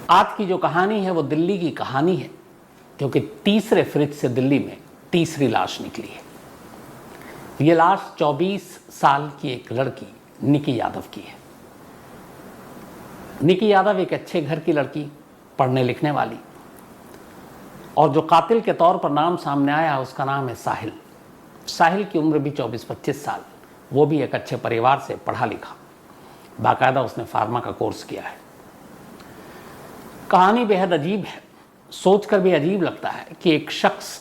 आज की जो कहानी है वो दिल्ली की कहानी है, क्योंकि तीसरे फ्रिज से दिल्ली में तीसरी लाश निकली है। ये लाश 24 साल की एक लड़की निकी यादव की है। निकी यादव एक अच्छे घर की लड़की, पढ़ने लिखने वाली, और जो कातिल के तौर पर नाम सामने आया उसका नाम है साहिल। साहिल की उम्र भी 24-25 साल, वो भी एक अच्छे परिवार से पढ़ा लिखा, बाकायदा उसने फार्मा का कोर्स किया है। कहानी बेहद अजीब है, सोचकर भी अजीब लगता है कि एक शख्स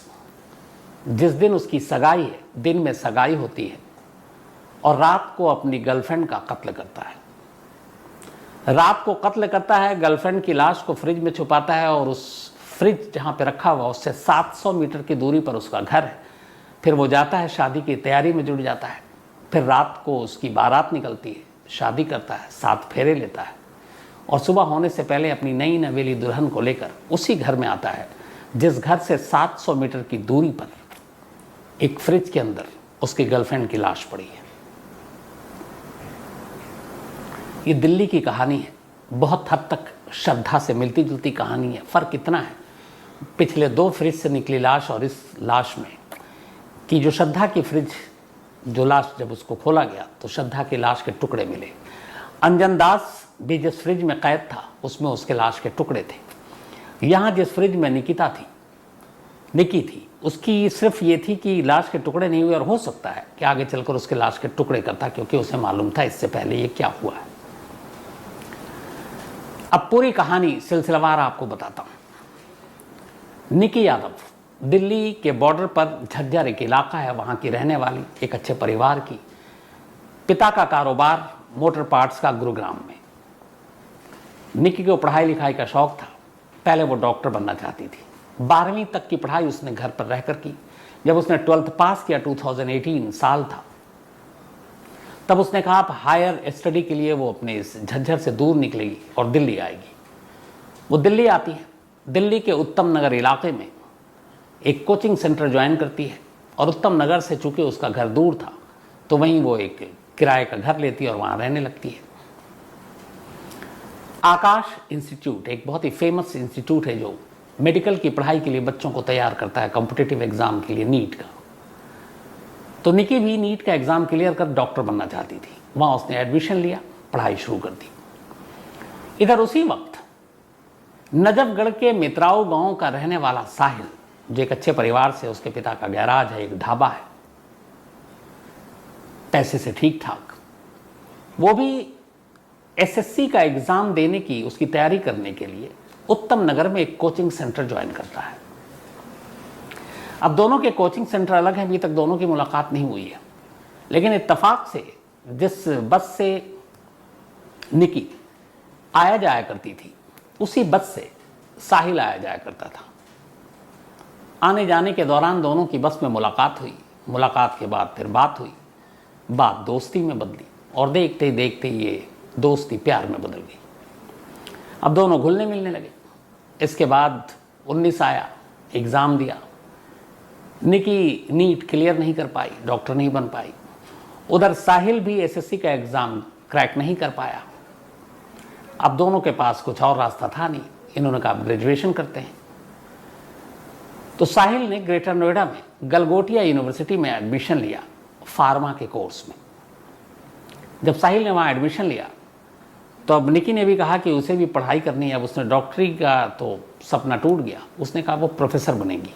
जिस दिन उसकी सगाई है, दिन में सगाई होती है, और रात को अपनी गर्लफ्रेंड का कत्ल करता है। रात को कत्ल करता है, गर्लफ्रेंड की लाश को फ्रिज में छुपाता है, और उस फ्रिज जहाँ पे रखा हुआ उससे 700 मीटर की दूरी पर उसका घर है। फिर वो जाता है, शादी की तैयारी में जुट जाता है। फिर रात को उसकी बारात निकलती है, शादी करता है, 7 फेरे लेता है, और सुबह होने से पहले अपनी नई नवेली दुल्हन को लेकर उसी घर में आता है जिस घर से 700 मीटर की दूरी पर एक फ्रिज के अंदर उसकी गर्लफ्रेंड की लाश पड़ी है। ये दिल्ली की कहानी है, बहुत हद तक श्रद्धा से मिलती जुलती कहानी है। फ़र्क इतना है, पिछले 2 फ्रिज से निकली लाश और इस लाश में कि जो श्रद्धा की फ्रिज, जो लाश जब उसको खोला गया तो श्रद्धा की लाश के टुकड़े मिले। अंजन दास भी जिस फ्रिज में कैद था उसमें उसके लाश के टुकड़े थे। यहाँ जिस फ्रिज में निकी थी, उसकी सिर्फ ये थी कि लाश के टुकड़े नहीं हुए, और हो सकता है कि आगे चलकर उसके लाश के टुकड़े करता, क्योंकि उसे मालूम था इससे पहले ये क्या हुआ है। अब पूरी कहानी सिलसिलावार आपको बताता हूं। निकी यादव दिल्ली के बॉर्डर पर झज्जर एक इलाका है, वहाँ की रहने वाली, एक अच्छे परिवार की। पिता का कारोबार मोटर पार्ट्स का गुरुग्राम में। निकी को पढ़ाई लिखाई का शौक था, पहले वो डॉक्टर बनना चाहती थी। 12वीं तक की पढ़ाई उसने घर पर रहकर की। जब उसने 12th पास किया, 2018 साल था, तब उसने कहा आप हायर स्टडी के लिए वो अपने इस झज्जर से दूर निकलेगी और दिल्ली आएगी। वो दिल्ली आती है, दिल्ली के उत्तम नगर इलाके में एक कोचिंग सेंटर ज्वाइन करती है, और उत्तम नगर से चूंकि उसका घर दूर था तो वहीं वो एक किराए का घर लेती है और वहाँ रहने लगती है। आकाश इंस्टीट्यूट एक बहुत ही फेमस इंस्टीट्यूट है जो मेडिकल की पढ़ाई के लिए बच्चों को तैयार करता है, कॉम्पिटिटिव एग्जाम के लिए, नीट का। तो निकी भी नीट का एग्जाम क्लियर कर डॉक्टर बनना चाहती थी। वहाँ उसने एडमिशन लिया, पढ़ाई शुरू कर दी। इधर उसी वक्त नजफगढ़ के मित्राओ गांव का रहने वाला साहिल, जो एक अच्छे परिवार से, उसके पिता का गैराज है, एक ढाबा है, पैसे से ठीक ठाक, वो भी एसएससी का एग्जाम देने की, उसकी तैयारी करने के लिए उत्तम नगर में एक कोचिंग सेंटर ज्वाइन करता है। अब दोनों के कोचिंग सेंटर अलग हैं, अभी तक दोनों की मुलाकात नहीं हुई है, लेकिन इत्तेफाक से जिस बस से निकी आया जाया करती थी, उसी बस से साहिल आया जाया करता था। आने जाने के दौरान दोनों की बस में मुलाकात हुई। मुलाकात के बाद फिर बात हुई, बात दोस्ती में बदली, और देखते ही देखते ये दोस्ती प्यार में बदल गई। अब दोनों घुलने मिलने लगे। इसके बाद 19 आया, एग्ज़ाम दिया। निकी नीट क्लियर नहीं कर पाई, डॉक्टर नहीं बन पाई। उधर साहिल भी एसएससी का एग्ज़ाम क्रैक नहीं कर पाया। अब दोनों के पास कुछ और रास्ता था नहीं। इन्होंने कहा ग्रेजुएशन करते हैं। तो साहिल ने ग्रेटर नोएडा में गलगोटिया यूनिवर्सिटी में एडमिशन लिया, फार्मा के कोर्स में। जब साहिल ने वहाँ एडमिशन लिया तो अब निकी ने भी कहा कि उसे भी पढ़ाई करनी है। अब उसने डॉक्टरी का तो सपना टूट गया, उसने कहा वो प्रोफेसर बनेगी,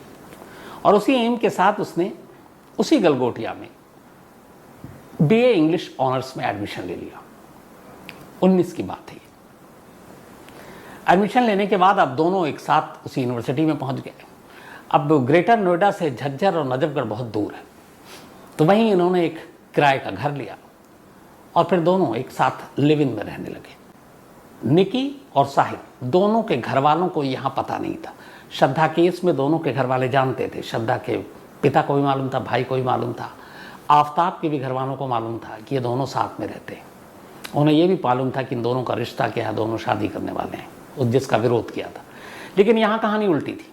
और उसी एम के साथ उसने उसी गलगोटिया में बीए इंग्लिश ऑनर्स में एडमिशन ले लिया। 19 की बात है। एडमिशन लेने के बाद अब दोनों एक साथ उसी यूनिवर्सिटी में पहुंच गए। अब ग्रेटर नोएडा से झज्जर और नजफगढ़ बहुत दूर है, तो वहीं इन्होंने एक किराए का घर लिया, और फिर दोनों एक साथ लिव इन में रहने लगे। निकी और साहिल दोनों के घर वालों को यहाँ पता नहीं था। श्रद्धा केस में दोनों के घर वाले जानते थे, श्रद्धा के पिता को भी मालूम था, भाई को भी मालूम था, आफ्ताब के भी घर वालों को मालूम था कि ये दोनों साथ में रहते हैं। उन्हें ये भी मालूम था कि इन दोनों का रिश्ता क्या है, दोनों शादी करने वाले हैं, उस जिसका विरोध किया था। लेकिन यहाँ कहानी उल्टी थी।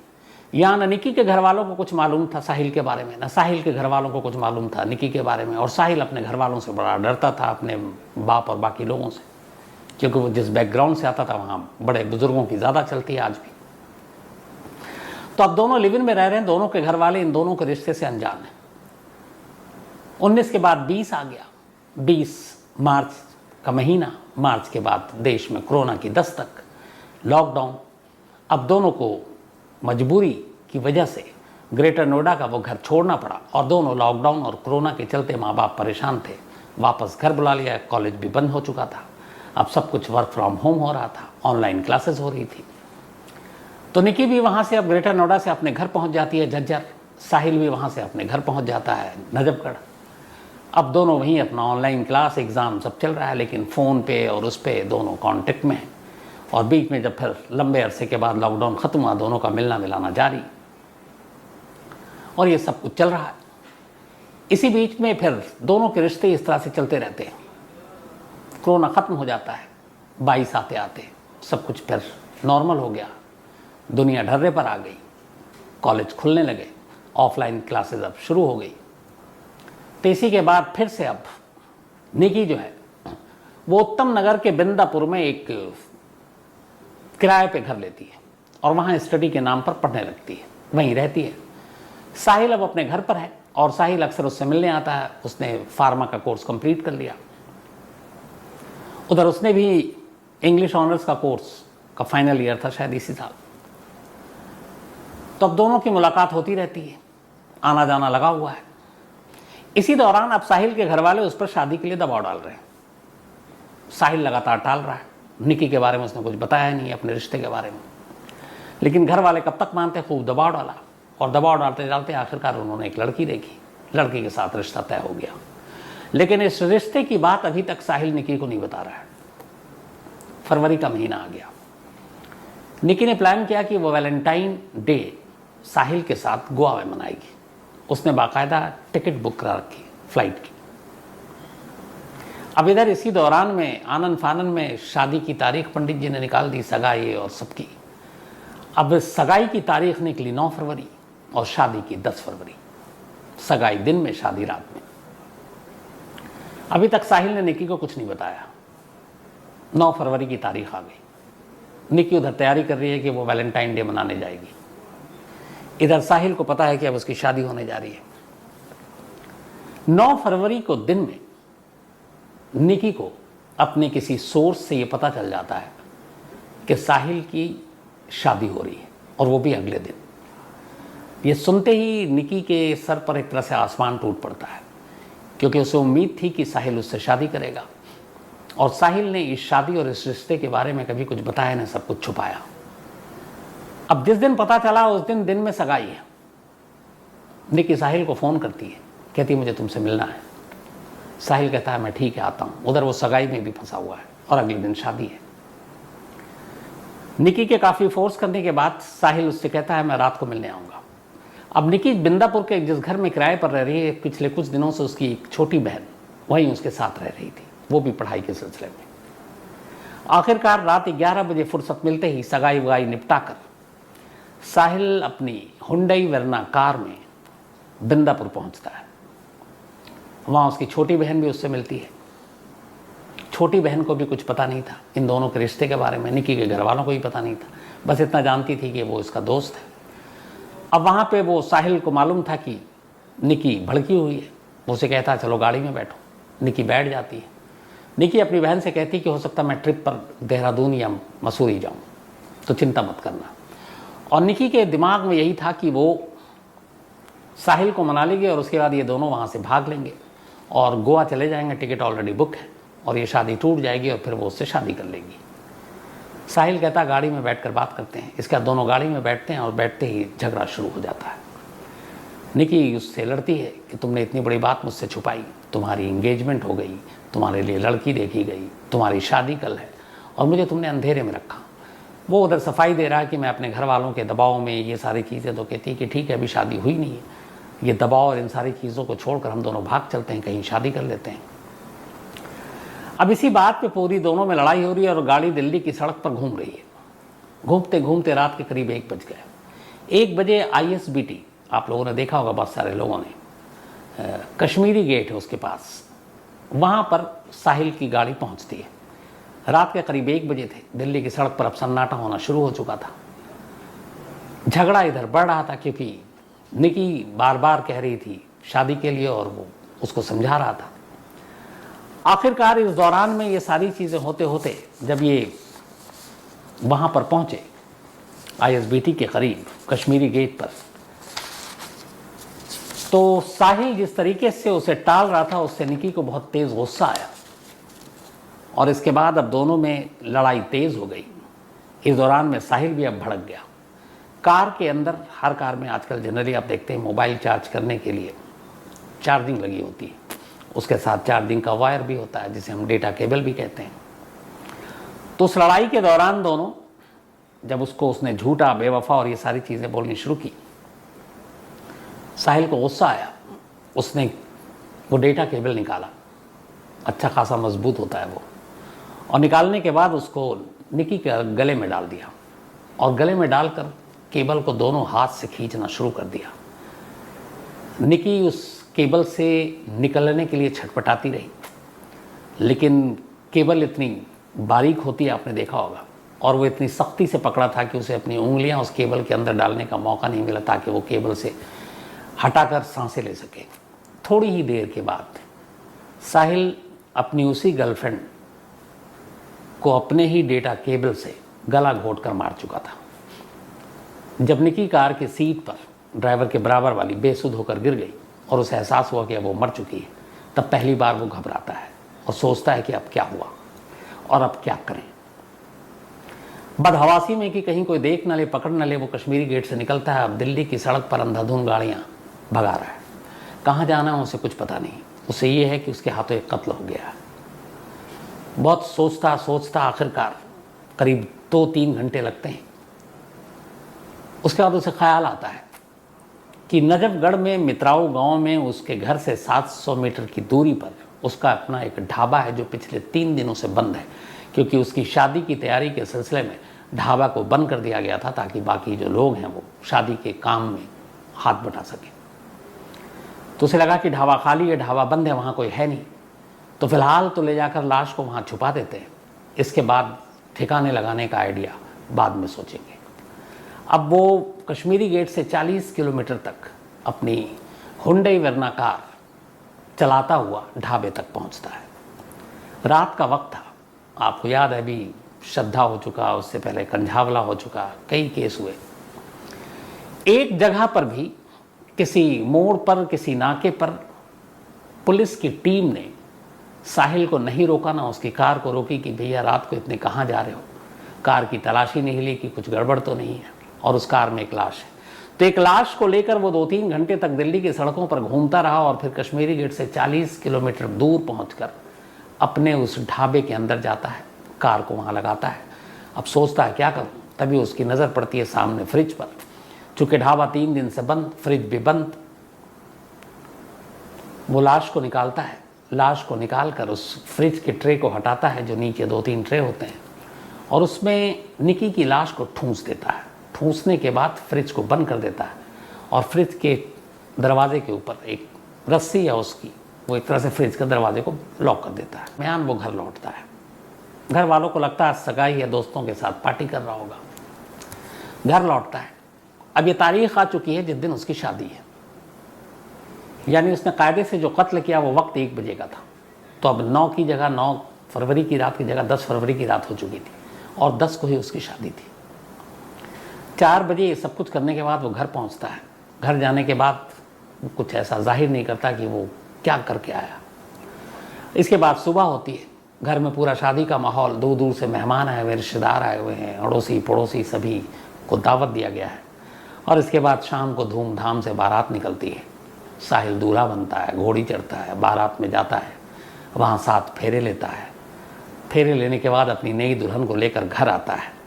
यहाँ न निकी के घर वालों को कुछ मालूम था साहिल के बारे में, न साहिल के घर वालों को कुछ मालूम था निकी के बारे में, और साहिल अपने घर वालों से बड़ा डरता था, अपने बाप और बाकी लोगों से। क्योंकि वो जिस बैकग्राउंड से आता था वहाँ बड़े बुजुर्गों की ज़्यादा चलती है आज भी। तो अब दोनों लिव इन में रह रहे हैं, दोनों के घर वाले इन दोनों के रिश्ते से अनजान हैं। 19 के बाद 20 आ गया, 20 मार्च का महीना, मार्च के बाद देश में कोरोना की दस्तक, लॉकडाउन। अब दोनों को मजबूरी की वजह से ग्रेटर नोएडा का वो घर छोड़ना पड़ा और दोनों लॉकडाउन और कोरोना के चलते माँ बाप परेशान थे। वापस घर बुला लिया, कॉलेज भी बंद हो चुका था, अब सब कुछ वर्क फ्रॉम होम हो रहा था, ऑनलाइन क्लासेस हो रही थी। तो निकी भी वहाँ से अब ग्रेटर नोएडा से अपने घर पहुँच जाती है झज्जर, साहिल भी वहाँ से अपने घर पहुँच जाता है नजफगढ़। अब दोनों वहीं अपना ऑनलाइन क्लास एग्ज़ाम सब चल रहा है, लेकिन फ़ोन पे और उस पर दोनों कांटेक्ट में हैं। और बीच में जब फिर लंबे अरसे के बाद लॉकडाउन ख़त्म हुआ, दोनों का मिलना मिलाना जारी, और ये सब कुछ चल रहा है। इसी बीच में फिर दोनों के रिश्ते इस तरह से चलते रहते हैं। कोरोना ख़त्म हो जाता है, 22 आते आते सब कुछ फिर नॉर्मल हो गया, दुनिया ढर्रे पर आ गई, कॉलेज खुलने लगे, ऑफलाइन क्लासेस अब शुरू हो गई। तो इसी के बाद फिर से अब निकी जो है वो उत्तम नगर के बिंदापुर में एक किराए पे घर लेती है और वहाँ स्टडी के नाम पर पढ़ने लगती है, वहीं रहती है। साहिल अब अपने घर पर है और साहिल अक्सर उससे मिलने आता है। उसने फार्मा का कोर्स कंप्लीट कर लिया, उधर उसने भी इंग्लिश ऑनर्स का कोर्स का फाइनल ईयर था शायद इसी साल। तो अब दोनों की मुलाकात होती रहती है, आना जाना लगा हुआ है। इसी दौरान अब साहिल के घर वाले उस पर शादी के लिए दबाव डाल रहे हैं। साहिल लगातार टाल रहा है, निकी के बारे में उसने कुछ बताया नहीं अपने रिश्ते के बारे में, लेकिन घर वाले कब तक मानते, खूब दबाव डाला और दबाव डालते डालते आखिरकार उन्होंने एक लड़की देखी, लड़की के साथ रिश्ता तय हो गया। लेकिन इस रिश्ते की बात अभी तक साहिल निकी को नहीं बता रहा है। फरवरी का महीना आ गया, निकी ने प्लान किया कि वो वैलेंटाइन डे साहिल के साथ गोवा में मनाएगी। उसने बाकायदा टिकट बुक करा रखी फ्लाइट की। अब इधर इसी दौरान में आनन फानन में शादी की तारीख पंडित जी ने निकाल दी, सगाई और सबकी। अब सगाई की तारीख निकली 9 फरवरी और शादी की 10 फरवरी। सगाई दिन में, शादी रात में। अभी तक साहिल ने निकी को कुछ नहीं बताया। 9 फरवरी की तारीख आ गई, निकी उधर तैयारी कर रही है कि वो वैलेंटाइन डे मनाने जाएगी। इधर साहिल को पता है कि अब उसकी शादी होने जा रही है। 9 फरवरी को दिन में निकी को अपने किसी सोर्स से ये पता चल जाता है कि साहिल की शादी हो रही है, और वो भी अगले दिन। ये सुनते ही निकी के सर पर एक तरह से आसमान टूट पड़ता है, क्योंकि उसे उम्मीद थी कि साहिल उससे शादी करेगा, और साहिल ने इस शादी और इस रिश्ते के बारे में कभी कुछ बताया नहीं, सब कुछ छुपाया। अब जिस दिन पता चला उस दिन में सगाई है। निकी साहिल को फ़ोन करती है, कहती है मुझे तुमसे मिलना है। साहिल कहता है मैं ठीक है आता हूँ। उधर वो सगाई में भी फंसा हुआ है और अगले दिन शादी है। निकी के काफ़ी फोर्स करने के बाद साहिल उससे कहता है मैं रात को मिलने आऊँगा। अब निकी बिंदापुर के जिस घर में किराए पर रह रही है, पिछले कुछ दिनों से उसकी एक छोटी बहन वहीं उसके साथ रह रही थी, वो भी पढ़ाई के सिलसिले में। आखिरकार रात 11 बजे फुर्सत मिलते ही सगाई वगाई निपटा कर साहिल अपनी हुंडई वेरना कार में बिंदापुर पहुंचता है। वहाँ उसकी छोटी बहन भी उससे मिलती है। छोटी बहन को भी कुछ पता नहीं था इन दोनों के रिश्ते के बारे में, निकी के घर वालों को भी पता नहीं था, बस इतना जानती थी कि वो इसका दोस्त है। अब वहाँ पे वो साहिल को मालूम था कि निकी भड़की हुई है, वो उसे कहता है चलो गाड़ी में बैठो। निकी बैठ जाती है। निकी अपनी बहन से कहती कि हो सकता मैं ट्रिप पर देहरादून या मसूरी जाऊँ, तो चिंता मत करना। और निकी के दिमाग में यही था कि वो साहिल को मना लेंगे और उसके बाद ये दोनों वहाँ से भाग लेंगे और गोवा चले जाएंगे, टिकट ऑलरेडी बुक है, और ये शादी टूट जाएगी और फिर वो उससे शादी कर लेगी। साहिल कहता गाड़ी में बैठकर बात करते हैं। इसके बाद दोनों गाड़ी में बैठते हैं और बैठते ही झगड़ा शुरू हो जाता है। निकी उससे लड़ती है कि तुमने इतनी बड़ी बात मुझसे छुपाई, तुम्हारी इंगेजमेंट हो गई, तुम्हारे लिए लड़की देखी गई, तुम्हारी शादी कल है, और मुझे तुमने अंधेरे में रखा। वो उधर सफाई दे रहा है कि मैं अपने घर वालों के दबाव में ये सारी चीज़ें, तो कहती कि ठीक है अभी शादी हुई नहीं है, ये दबाव और इन सारी चीज़ों को छोड़कर हम दोनों भाग चलते हैं, कहीं शादी कर लेते हैं। अब इसी बात पे पूरी दोनों में लड़ाई हो रही है और गाड़ी दिल्ली की सड़क पर घूम रही है। घूमते घूमते रात के करीब 1 बज गए। 1 बजे ISBT, आप लोगों ने देखा होगा, बहुत सारे लोगों ने, कश्मीरी गेट है उसके पास, वहाँ पर साहिल की गाड़ी पहुँचती है। रात के करीब 1 बजे थे। दिल्ली की सड़क पर अब सन्नाटा होना शुरू हो चुका था। झगड़ा इधर बढ़ रहा था क्योंकि निकी बार बार कह रही थी शादी के लिए और वो उसको समझा रहा था। आखिरकार इस दौरान में ये सारी चीज़ें होते होते जब ये वहाँ पर पहुँचे ISBT के करीब कश्मीरी गेट पर, तो साहिल जिस तरीके से उसे टाल रहा था उससे निकी को बहुत तेज़ गुस्सा आया और इसके बाद अब दोनों में लड़ाई तेज़ हो गई। इस दौरान में साहिल भी अब भड़क गया। कार के अंदर, हर कार में आजकल जनरली आप देखते हैं मोबाइल चार्ज करने के लिए चार्जिंग लगी होती है, उसके साथ चार्जिंग का वायर भी होता है जिसे हम डेटा केबल भी कहते हैं। तो उस लड़ाई के दौरान दोनों, जब उसने झूठा, बेवफा और ये सारी चीज़ें बोलनी शुरू की, साहिल को गुस्सा आया। उसने वो डेटा केबल निकाला, अच्छा खासा मजबूत होता है वो, और निकालने के बाद उसको निकी के गले में डाल दिया और गले में डालकर केबल को दोनों हाथ से खींचना शुरू कर दिया। निकी उस केबल से निकलने के लिए छटपटाती रही, लेकिन केबल इतनी बारीक होती है, आपने देखा होगा, और वो इतनी सख्ती से पकड़ा था कि उसे अपनी उंगलियां उस केबल के अंदर डालने का मौका नहीं मिला ताकि वो केबल से हटाकर सांसें ले सके। थोड़ी ही देर के बाद साहिल अपनी उसी गर्लफ्रेंड को अपने ही डेटा केबल से गला घोंटकर मार चुका था। जब निकी कार की सीट पर ड्राइवर के बराबर वाली बेसुध होकर गिर गई और उसे एहसास हुआ कि अब वो मर चुकी है, तब पहली बार वो घबराता है और सोचता है कि अब क्या हुआ और अब क्या करें। बदहवासी में कि कहीं कोई देख न ले, पकड़ न ले, वो कश्मीरी गेट से निकलता है। अब दिल्ली की सड़क पर अंधाधुंध गाड़ियाँ भगा रहा है। कहाँ जाना है उसे कुछ पता नहीं। उसे ये है कि उसके हाथों एक कत्ल हो गया है। बहुत सोचता सोचता आखिरकार करीब 2-3 घंटे लगते हैं। उसके बाद उसे ख्याल आता है कि नजफगढ़ में मित्राऊ गांव में उसके घर से 700 मीटर की दूरी पर उसका अपना एक ढाबा है जो पिछले 3 दिनों से बंद है, क्योंकि उसकी शादी की तैयारी के सिलसिले में ढाबा को बंद कर दिया गया था ताकि बाकी जो लोग हैं वो शादी के काम में हाथ बटा सकें। तो उसे लगा कि ढाबा खाली है, ढाबा बंद है, वहाँ कोई है नहीं, तो फिलहाल तो ले जाकर लाश को वहाँ छुपा देते हैं, इसके बाद ठिकाने लगाने का आइडिया बाद में सोचेंगे। अब वो कश्मीरी गेट से 40 किलोमीटर तक अपनी हुंडई वर्ना कार चलाता हुआ ढाबे तक पहुँचता है। रात का वक्त था, आपको याद है, अभी श्रद्धा हो चुका, उससे पहले कंझावला हो चुका, कई केस हुए। एक जगह पर भी किसी मोड़ पर, किसी नाके पर पुलिस की टीम ने साहिल को नहीं रोका, ना उसकी कार को रोकी कि भैया रात को इतने कहाँ जा रहे हो। कार की तलाशी नहीं ली कि कुछ गड़बड़ तो नहीं है, और उस कार में एक लाश है। तो एक लाश को लेकर वो 2-3 घंटे तक दिल्ली की सड़कों पर घूमता रहा और फिर कश्मीरी गेट से 40 किलोमीटर दूर पहुंचकर अपने उस ढाबे के अंदर जाता है, कार को वहाँ लगाता है। अब सोचता है क्या करूँ, तभी उसकी नज़र पड़ती है सामने फ्रिज पर। चूँकि ढाबा 3 दिन से बंद, फ्रिज भी बंद। वो लाश को निकालता है, लाश को निकालकर उस फ्रिज के ट्रे को हटाता है जो नीचे 2-3 ट्रे होते हैं, और उसमें निकी की लाश को ठूंस देता है। ठूंसने के बाद फ्रिज को बंद कर देता है और फ्रिज के दरवाजे के ऊपर एक रस्सी है उसकी, वो एक तरह से फ्रिज के दरवाजे को लॉक कर देता है। म्यान वो घर लौटता है। घर वालों को लगता है सगाई है, दोस्तों के साथ पार्टी कर रहा होगा। घर लौटता है। अब ये तारीख आ चुकी है जिस दिन उसकी शादी है, यानी उसने कायदे से जो कत्ल किया वो वक्त 1 बजे का था। तो अब 9 की जगह 9 फरवरी की रात की जगह 10 फरवरी की रात हो चुकी थी और 10 को ही उसकी शादी थी। 4 बजे ये सब कुछ करने के बाद वो घर पहुंचता है। घर जाने के बाद वो कुछ ऐसा जाहिर नहीं करता कि वो क्या करके आया। इसके बाद सुबह होती है। घर में पूरा शादी का माहौल, दूर दूर से मेहमान आए हुए, रिश्तेदार आए हुए हैं, अड़ोसी पड़ोसी सभी को दावत दिया गया है। और इसके बाद शाम को धूमधाम से बारात निकलती है। साहिल दूल्हा बनता है, घोड़ी चढ़ता है, बारात में जाता है, वहाँ 7 फेरे लेता है। फेरे लेने के बाद अपनी नई दुल्हन को लेकर घर आता है।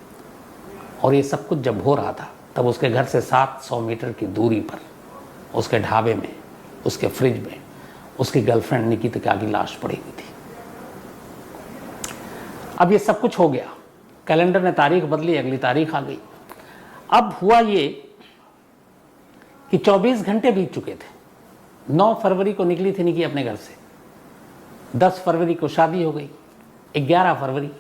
और ये सब कुछ जब हो रहा था तब उसके घर से 700 मीटर की दूरी पर उसके ढाबे में, उसके फ्रिज में उसकी गर्लफ्रेंड निकिता की लाश पड़ी हुई थी। अब ये सब कुछ हो गया, कैलेंडर ने तारीख बदली, अगली तारीख आ गई। अब हुआ ये कि 24 घंटे बीत चुके थे। 9 फरवरी को निकली थी निकी अपने घर से, 10 फरवरी को शादी हो गई, 11 फरवरी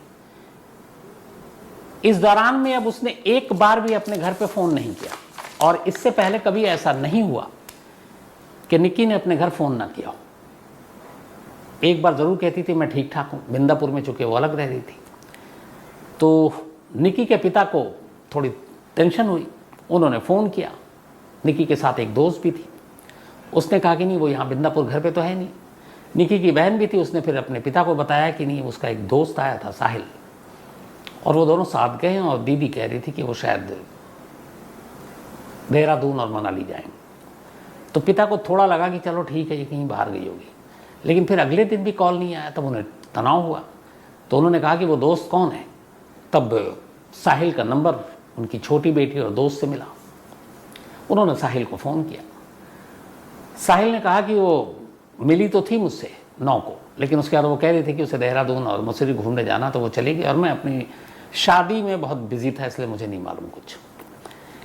इस दौरान में अब उसने एक बार भी अपने घर पे फ़ोन नहीं किया, और इससे पहले कभी ऐसा नहीं हुआ कि निक्की ने अपने घर फ़ोन ना किया हो। एक बार ज़रूर कहती थी मैं ठीक ठाक हूँ, बिंदापुर में चूँकि वो अलग रह रही थी। तो निक्की के पिता को थोड़ी टेंशन हुई, उन्होंने फ़ोन किया। निक्की के साथ एक दोस्त भी थी, उसने कहा कि नहीं वो यहाँ बिंदापुर घर पे तो है नहीं। निक्की की बहन भी थी, उसने फिर अपने पिता को बताया कि नहीं उसका एक दोस्त आया था साहिल, और वो दोनों साथ गए, और दीदी कह रही थी कि वो शायद देहरादून और मनाली जाएंगे। तो पिता को थोड़ा लगा कि चलो ठीक है ये कहीं बाहर गई होगी, लेकिन फिर अगले दिन भी कॉल नहीं आया, तब उन्हें तनाव हुआ। तो उन्होंने कहा कि वो दोस्त कौन है। तब साहिल का नंबर उनकी छोटी बेटी और दोस्त से मिला। उन्होंने साहिल को फ़ोन किया। साहिल ने कहा कि वो मिली तो थी मुझसे 9 को, लेकिन उसके बाद वो कह रही थी कि उसे देहरादून और मसूरी घूमने जाना, तो वो चली गई और मैं अपनी शादी में बहुत बिजी था, इसलिए मुझे नहीं मालूम कुछ।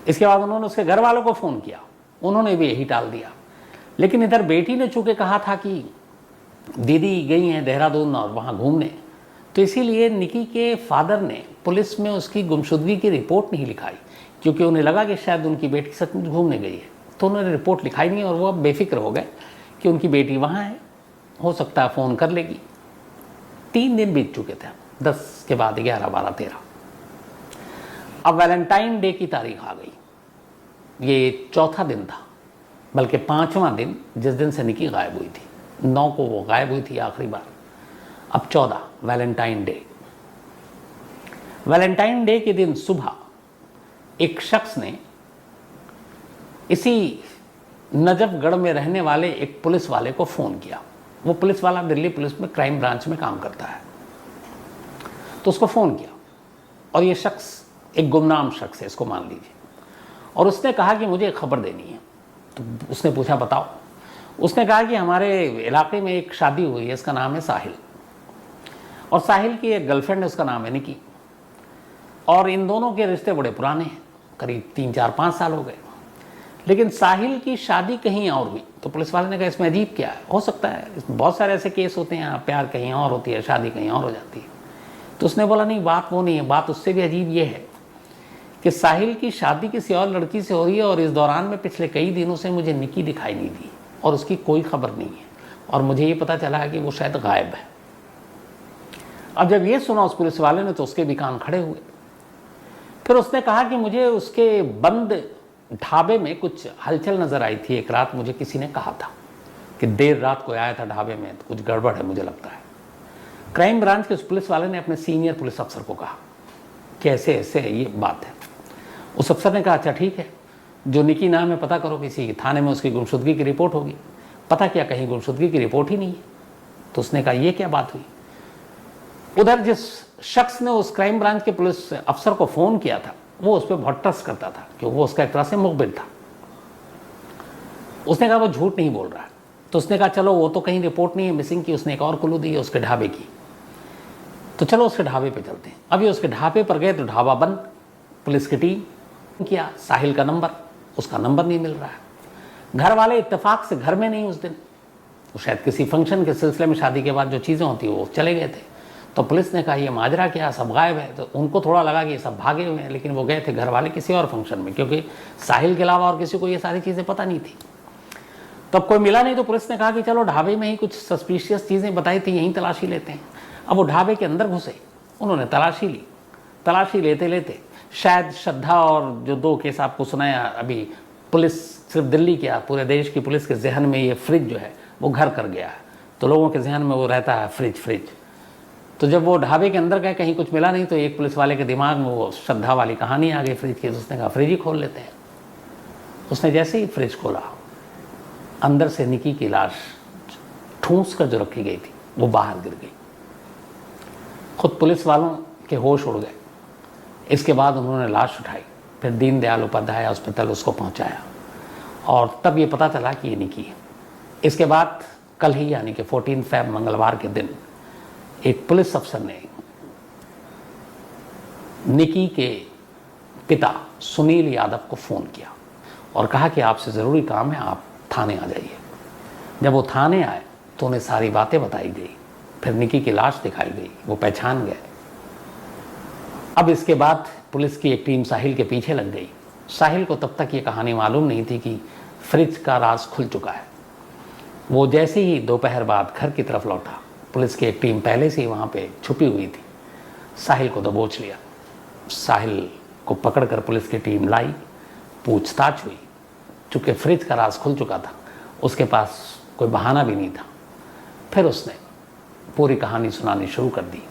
इसके बाद उन्होंने उसके घर वालों को फ़ोन किया, उन्होंने भी यही टाल दिया। लेकिन इधर बेटी ने चूँकि कहा था कि दीदी गई हैं देहरादून और वहाँ घूमने, तो इसीलिए निकी के फादर ने पुलिस में उसकी गुमशुदगी की रिपोर्ट नहीं लिखाई, क्योंकि उन्हें लगा कि शायद उनकी बेटी सचमुच घूमने गई है। तो उन्होंने रिपोर्ट लिखाई नहीं, और वो अब बेफिक्र हो गए कि उनकी बेटी वहाँ है, हो सकता है फ़ोन कर लेगी। 3 दिन बीत चुके थे, 10 के बाद 11, 12, 13। अब वैलेंटाइन डे की तारीख आ गई। ये चौथा दिन था, बल्कि 5वां दिन, जिस दिन से निकी गायब हुई थी। 9 को वो गायब हुई थी आखिरी बार, अब 14 वैलेंटाइन डे। वैलेंटाइन डे के दिन सुबह एक शख्स ने इसी नजफगढ़ में रहने वाले एक पुलिस वाले को फ़ोन किया। वो पुलिस वाला दिल्ली पुलिस में क्राइम ब्रांच में काम करता है। तो उसको फ़ोन किया, और ये शख्स एक गुमनाम शख्स है, इसको मान लीजिए। और उसने कहा कि मुझे एक खबर देनी है। तो उसने पूछा बताओ। उसने कहा कि हमारे इलाके में एक शादी हुई है, इसका नाम है साहिल, और साहिल की एक गर्लफ्रेंड है, उसका नाम है निकी, और इन दोनों के रिश्ते बड़े पुराने हैं, करीब 3, 4, 5 साल हो गए। लेकिन साहिल की शादी कहीं और हुई। तो पुलिस वाले ने कहा इसमें अजीब क्या है, हो सकता है इसमें बहुत सारे ऐसे केस होते हैं, प्यार कहीं और होती है, शादी कहीं और हो जाती है। तो उसने बोला नहीं, बात वो नहीं है, बात उससे भी अजीब ये है कि साहिल की शादी किसी और लड़की से हो रही है, और इस दौरान में पिछले कई दिनों से मुझे निकी दिखाई नहीं दी, और उसकी कोई खबर नहीं है, और मुझे ये पता चला है कि वो शायद गायब है। अब जब ये सुना उस पुलिस वाले ने, तो उसके भी कान खड़े हुए। फिर उसने कहा कि मुझे उसके बंद ढाबे में कुछ हलचल नज़र आई थी। एक रात मुझे किसी ने कहा था कि देर रात को आया था ढाबे में, तो कुछ गड़बड़ है मुझे लगता है। क्राइम ब्रांच के उस पुलिस वाले ने अपने सीनियर पुलिस अफसर को कहा कि ऐसे ऐसे ये बात है। उस अफसर ने कहा अच्छा ठीक है, जो निकी नाम है पता करो, किसी थाने में उसकी गुमशुदगी की रिपोर्ट होगी। पता किया, कहीं गुमशुदगी की रिपोर्ट ही नहीं है। तो उसने कहा ये क्या बात हुई। उधर जिस शख्स ने उस क्राइम ब्रांच के पुलिस अफसर को फ़ोन किया था, वो उस पर बहुत ट्रस्ट करता था, क्योंकि वो उसका एक तरह से मुखबिर था। उसने कहा वो झूठ नहीं बोल रहा है। तो उसने कहा चलो वो तो कहीं रिपोर्ट नहीं है मिसिंग की, उसने एक और क्लू दी है उसके ढाबे की, तो चलो उसके ढाबे पे चलते हैं। अभी उसके ढाबे पर गए तो ढाबा बंद। पुलिस की टीम किया, साहिल का नंबर, उसका नंबर नहीं मिल रहा है। घर वाले इत्तेफाक से घर में नहीं उस दिन, वो शायद किसी फंक्शन के सिलसिले में, शादी के बाद जो चीज़ें होती हैं वो चले गए थे। तो पुलिस ने कहा ये माजरा क्या, सब गायब है। तो उनको थोड़ा लगा कि ये सब भागे हुए हैं, लेकिन वो गए थे घर वाले किसी और फंक्शन में, क्योंकि साहिल के अलावा और किसी को ये सारी चीज़ें पता नहीं थी। तब कोई मिला नहीं, तो पुलिस ने कहा कि चलो ढाबे में ही कुछ सस्पिशियस चीज़ें बताई थी, यहीं तलाशी लेते हैं। अब वो ढाबे के अंदर घुसे, उन्होंने तलाशी ली। तलाशी लेते लेते शायद श्रद्धा और जो 2 केस आपको सुनाया अभी, पुलिस सिर्फ दिल्ली क्या पूरे देश की पुलिस के जहन में ये फ्रिज जो है वो घर कर गया है। तो लोगों के जहन में वो रहता है फ्रिज। तो जब वो ढाबे के अंदर गए, कहीं कुछ मिला नहीं, तो एक पुलिस वाले के दिमाग में वो श्रद्धा वाली कहानी आ गई फ्रिज की। तो उसने कहा फ्रिज ही खोल लेते हैं। उसने जैसे ही फ्रिज खोला, अंदर से निकी की लाश ठूंस कर जो रखी गई थी वो बाहर गिर गई। खुद पुलिस वालों के होश उड़ गए। इसके बाद उन्होंने लाश उठाई, फिर दीनदयाल उपाध्याय अस्पताल उसको पहुंचाया, और तब ये पता चला कि ये निकी है। इसके बाद कल ही यानी कि 14 फ़रवरी मंगलवार के दिन एक पुलिस अफसर ने निकी के पिता सुनील यादव को फ़ोन किया और कहा कि आपसे ज़रूरी काम है, आप थाने आ जाइए। जब वो थाने आए तो उन्हें सारी बातें बताई गई। फिर निकी की लाश दिखाई गई, वो पहचान गए। अब इसके बाद पुलिस की एक टीम साहिल के पीछे लग गई। साहिल को तब तक ये कहानी मालूम नहीं थी कि फ्रिज का राज खुल चुका है। वो जैसे ही दोपहर बाद घर की तरफ लौटा, पुलिस की एक टीम पहले से ही वहाँ पे छुपी हुई थी। साहिल को दबोच लिया। साहिल को पकड़कर पुलिस की टीम लाई, पूछताछ हुई। चूँकि फ्रिज का राज खुल चुका था, उसके पास कोई बहाना भी नहीं था। फिर उसने पूरी कहानी सुनानी शुरू कर दी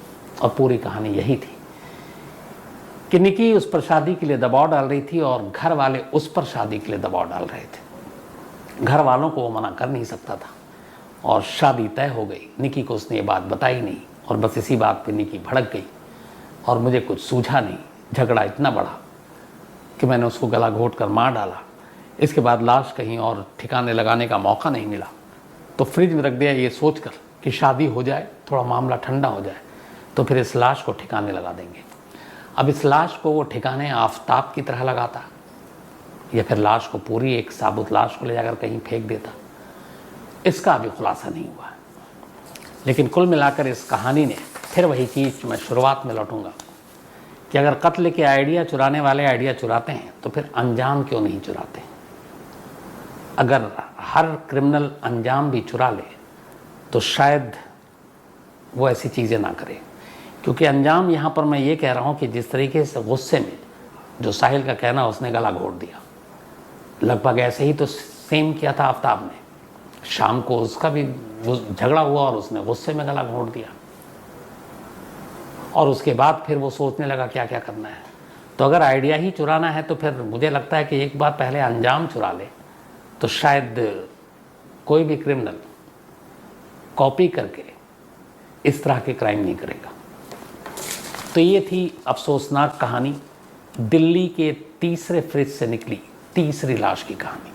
और पूरी कहानी यही थी कि निकी उस पर शादी के लिए दबाव डाल रही थी और घर वाले उस पर शादी के लिए दबाव डाल रहे थे। घर वालों को वो मना कर नहीं सकता था और शादी तय हो गई। निकी को उसने ये बात बताई नहीं और बस इसी बात पे निकी भड़क गई और मुझे कुछ सूझा नहीं। झगड़ा इतना बढ़ा कि मैंने उसको गला घोट कर मार डाला। इसके बाद लाश कहीं और ठिकाने लगाने का मौका नहीं मिला तो फ्रिज में रख दिया, ये सोचकर कि शादी हो जाए, थोड़ा मामला ठंडा हो जाए तो फिर इस लाश को ठिकाने लगा देंगे। अब इस लाश को वो ठिकाने आफताब की तरह लगाता या फिर लाश को पूरी एक साबुत लाश को ले जाकर कहीं फेंक देता, इसका अभी खुलासा नहीं हुआ है। लेकिन कुल मिलाकर इस कहानी ने फिर वही चीज़, मैं शुरुआत में लौटूंगा कि अगर कत्ल के आइडिया चुराने वाले आइडिया चुराते हैं तो फिर अंजाम क्यों नहीं चुराते। अगर हर क्रिमिनल अंजाम भी चुरा ले तो शायद वो ऐसी चीज़ें ना करे। क्योंकि अंजाम यहाँ पर मैं ये कह रहा हूँ कि जिस तरीके से गुस्से में, जो साहिल का कहना उसने गला घोट दिया, लगभग ऐसे ही तो सेम किया था आफ्ताब ने। शाम को उसका भी झगड़ा हुआ और उसने गुस्से में गला घोट दिया और उसके बाद फिर वो सोचने लगा क्या क्या करना है। तो अगर आइडिया ही चुराना है तो फिर मुझे लगता है कि एक बार पहले अंजाम चुरा ले तो शायद कोई भी क्रिमिनल कॉपी करके इस तरह के क्राइम नहीं करेगा। तो ये थी अफसोसनाक कहानी, दिल्ली के तीसरे फ्रिज से निकली तीसरी लाश की कहानी।